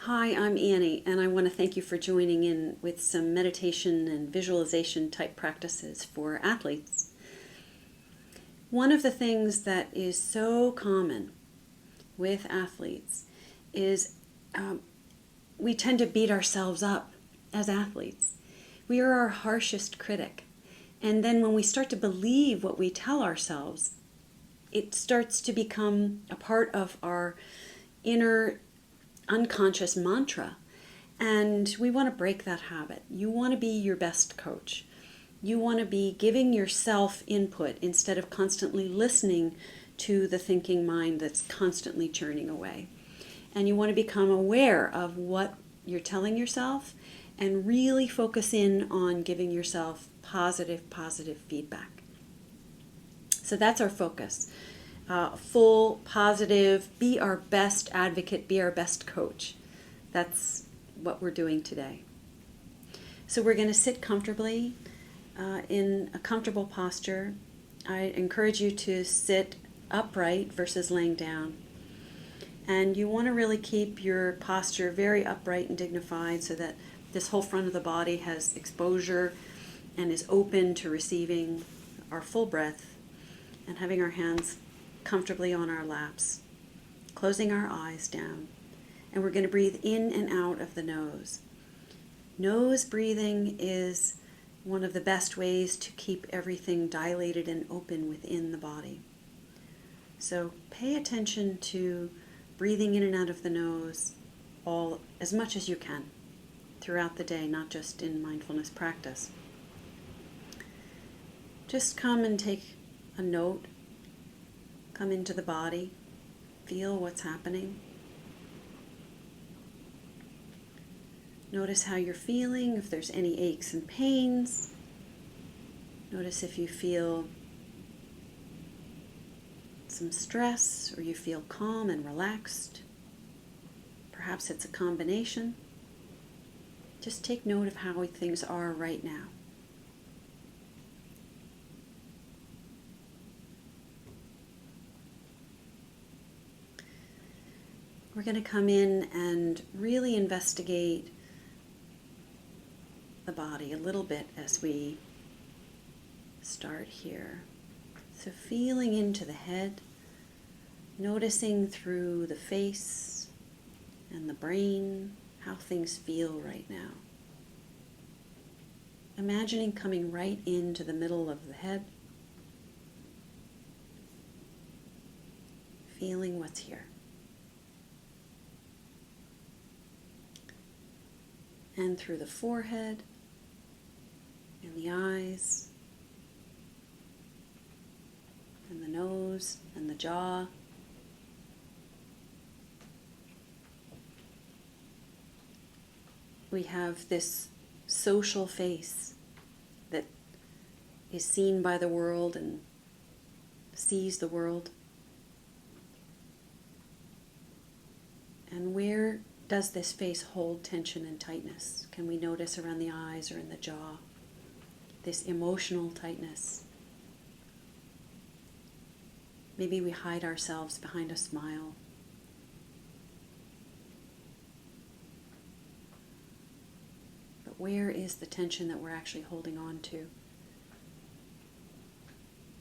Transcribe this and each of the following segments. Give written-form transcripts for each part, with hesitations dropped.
Hi, I'm Annie, and I want to thank you for joining in with some meditation and visualization type practices for athletes. One of the things that is so common with athletes is we tend to beat ourselves up as athletes. We are our harshest critic. And then when we start to believe what we tell ourselves, it starts to become a part of our inner unconscious mantra. And we want to break that habit. You want to be your best coach. You want to be giving yourself input instead of constantly listening to the thinking mind that's constantly churning away. And you want to become aware of what you're telling yourself and really focus in on giving yourself positive feedback. So that's our focus. Full, positive, be our best advocate, be our best coach. That's what we're doing today. So we're going to sit comfortably in a comfortable posture. I encourage you to sit upright versus laying down. And you want to really keep your posture very upright and dignified so that this whole front of the body has exposure and is open to receiving our full breath and having our hands comfortably on our laps, closing our eyes down. And we're going to breathe in and out of the nose. Nose breathing is one of the best ways to keep everything dilated and open within the body. So pay attention to breathing in and out of the nose as much as you can throughout the day, not just in mindfulness practice. Just come and take a note. Come into the body. Feel what's happening. Notice how you're feeling, if there's any aches and pains. Notice if you feel some stress or you feel calm and relaxed. Perhaps it's a combination. Just take note of how things are right now. We're going to come in and really investigate the body a little bit as we start here. So feeling into the head, noticing through the face and the brain how things feel right now. Imagining coming right into the middle of the head, feeling what's here. And through the forehead and the eyes and the nose and the jaw. We have this social face that is seen by the world and sees the world. And where does this face hold tension and tightness? Can we notice around the eyes or in the jaw this emotional tightness? Maybe we hide ourselves behind a smile. But where is the tension that we're actually holding on to?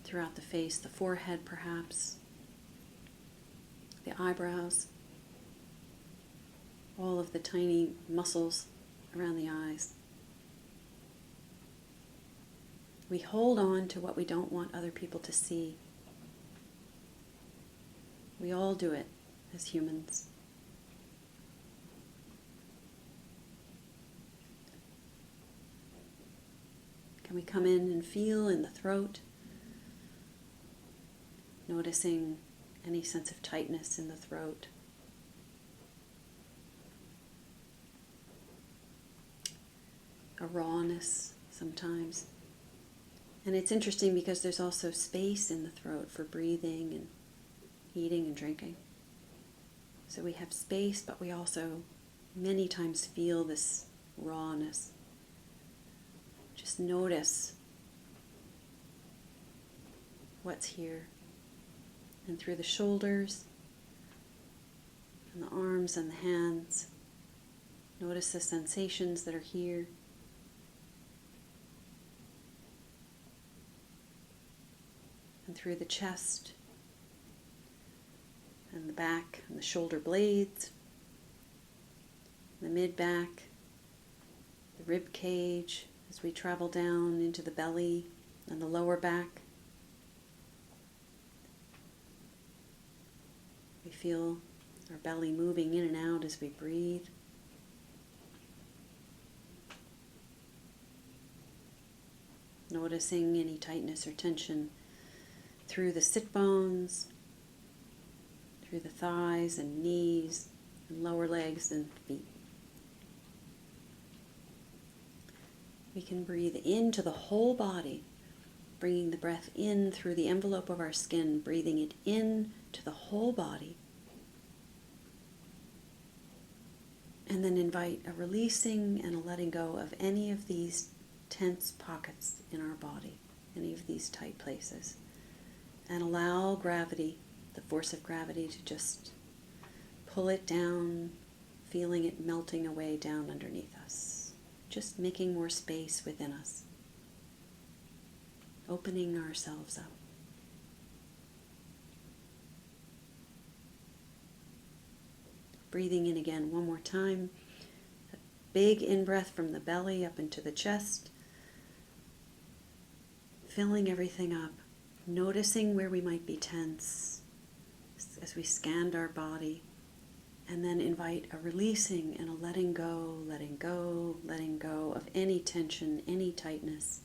Throughout the face, the forehead perhaps, the eyebrows, all of the tiny muscles around the eyes. We hold on to what we don't want other people to see. We all do it as humans. Can we come in and feel in the throat, noticing any sense of tightness in the throat? A rawness sometimes. And it's interesting because there's also space in the throat for breathing and eating and drinking. So we have space, but we also many times feel this rawness. Just notice what's here. And through the shoulders and the arms and the hands, Notice the sensations that are here. And through the chest and the back and the shoulder blades, the mid-back, the rib cage as we travel down into the belly and the lower back. We feel our belly moving in and out as we breathe. Noticing any tightness or tension through the sit bones, through the thighs and knees, and lower legs and feet. We can breathe into the whole body, bringing the breath in through the envelope of our skin, breathing it in to the whole body. And then invite a releasing and a letting go of any of these tense pockets in our body, any of these tight places. And allow gravity, the force of gravity, to just pull it down, feeling it melting away down underneath us. Just making more space within us. Opening ourselves up. Breathing in again one more time. A big in-breath from the belly up into the chest. Filling everything up. Noticing where we might be tense as we scanned our body. And then invite a releasing and a letting go, letting go, letting go of any tension, any tightness.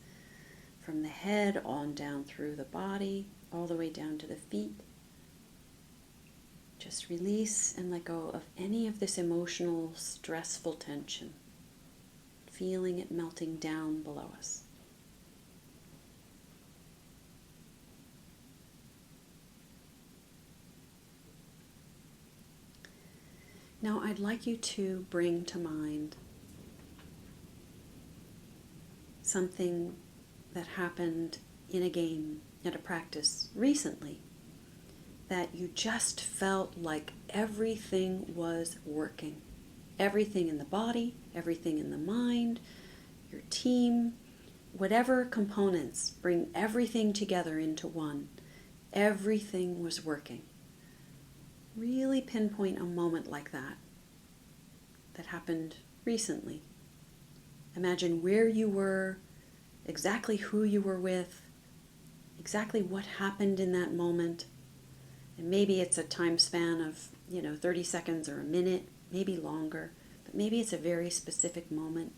From the head on down through the body, all the way down to the feet. Just release and let go of any of this emotional, stressful tension. Feeling it melting down below us. Now I'd like you to bring to mind something that happened in a game, at a practice recently, that you just felt like everything was working. Everything in the body, everything in the mind, your team, whatever components bring everything together into one. Everything was working. Really pinpoint a moment like that happened recently. Imagine where you were, exactly who you were with, exactly what happened in that moment. And maybe it's a time span of, 30 seconds or a minute, maybe longer, but maybe it's a very specific moment.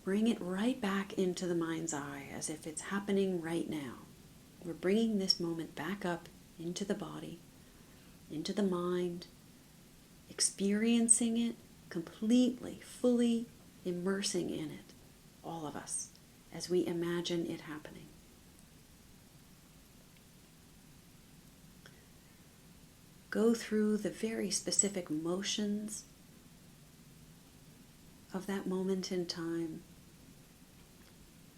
Bring it right back into the mind's eye as if it's happening right now. We're bringing this moment back up into the body, into the mind, experiencing it completely, fully immersing in it, all of us, as we imagine it happening. Go through the very specific motions of that moment in time,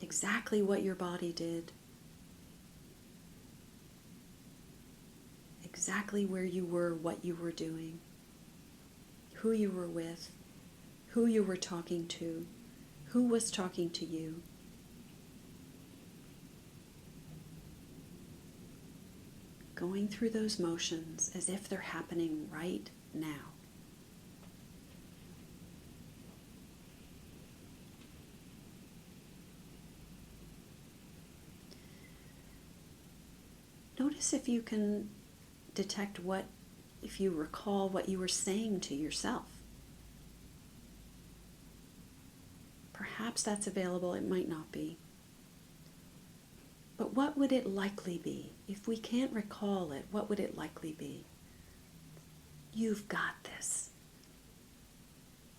exactly what your body did, exactly where you were, what you were doing, who you were with, who you were talking to, who was talking to you. Going through those motions as if they're happening right now. Notice if you can detect if you recall what you were saying to yourself. Perhaps that's available, it might not be. But what would it likely be? If we can't recall it, what would it likely be? You've got this.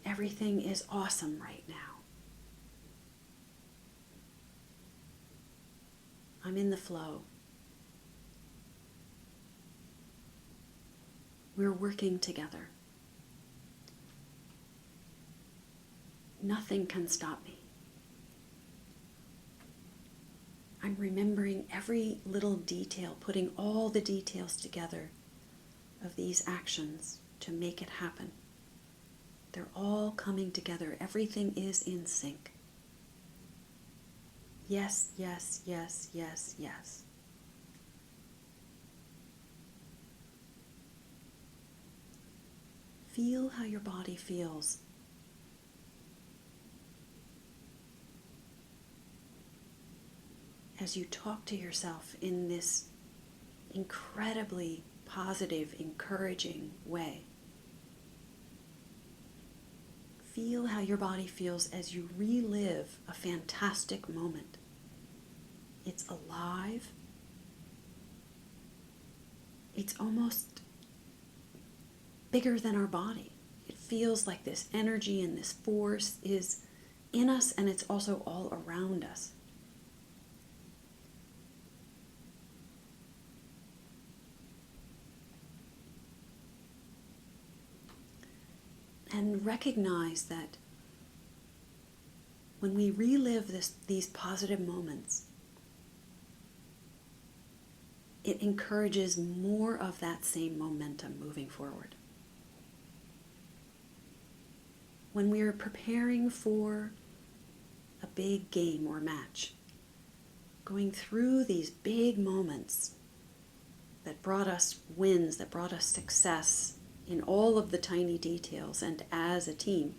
Everything is awesome right now. I'm in the flow. We're working together. Nothing can stop me. I'm remembering every little detail, putting all the details together of these actions to make it happen. They're all coming together. Everything is in sync. Yes, yes, yes, yes, yes. Feel how your body feels. As you talk to yourself in this incredibly positive, encouraging way. Feel how your body feels as you relive a fantastic moment. It's alive. It's almost bigger than our body. It feels like this energy and this force is in us, and it's also all around us. And recognize that when we relive these positive moments, it encourages more of that same momentum moving forward. When we are preparing for a big game or match, going through these big moments that brought us wins, that brought us success in all of the tiny details and as a team,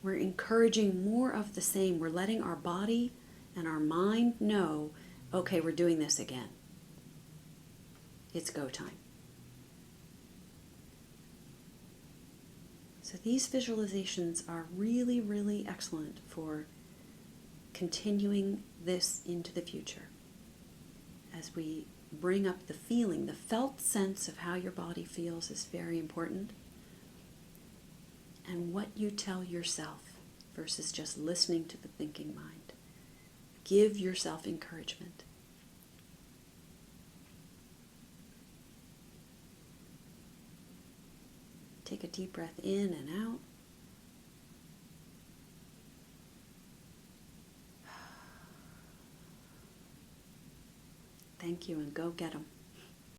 we're encouraging more of the same. We're letting our body and our mind know, okay, we're doing this again. It's go time. So these visualizations are really, really excellent for continuing this into the future. As we bring up the feeling, the felt sense of how your body feels is very important. And what you tell yourself versus just listening to the thinking mind. Give yourself encouragement. Take a deep breath in and out. Thank you, and go get 'em.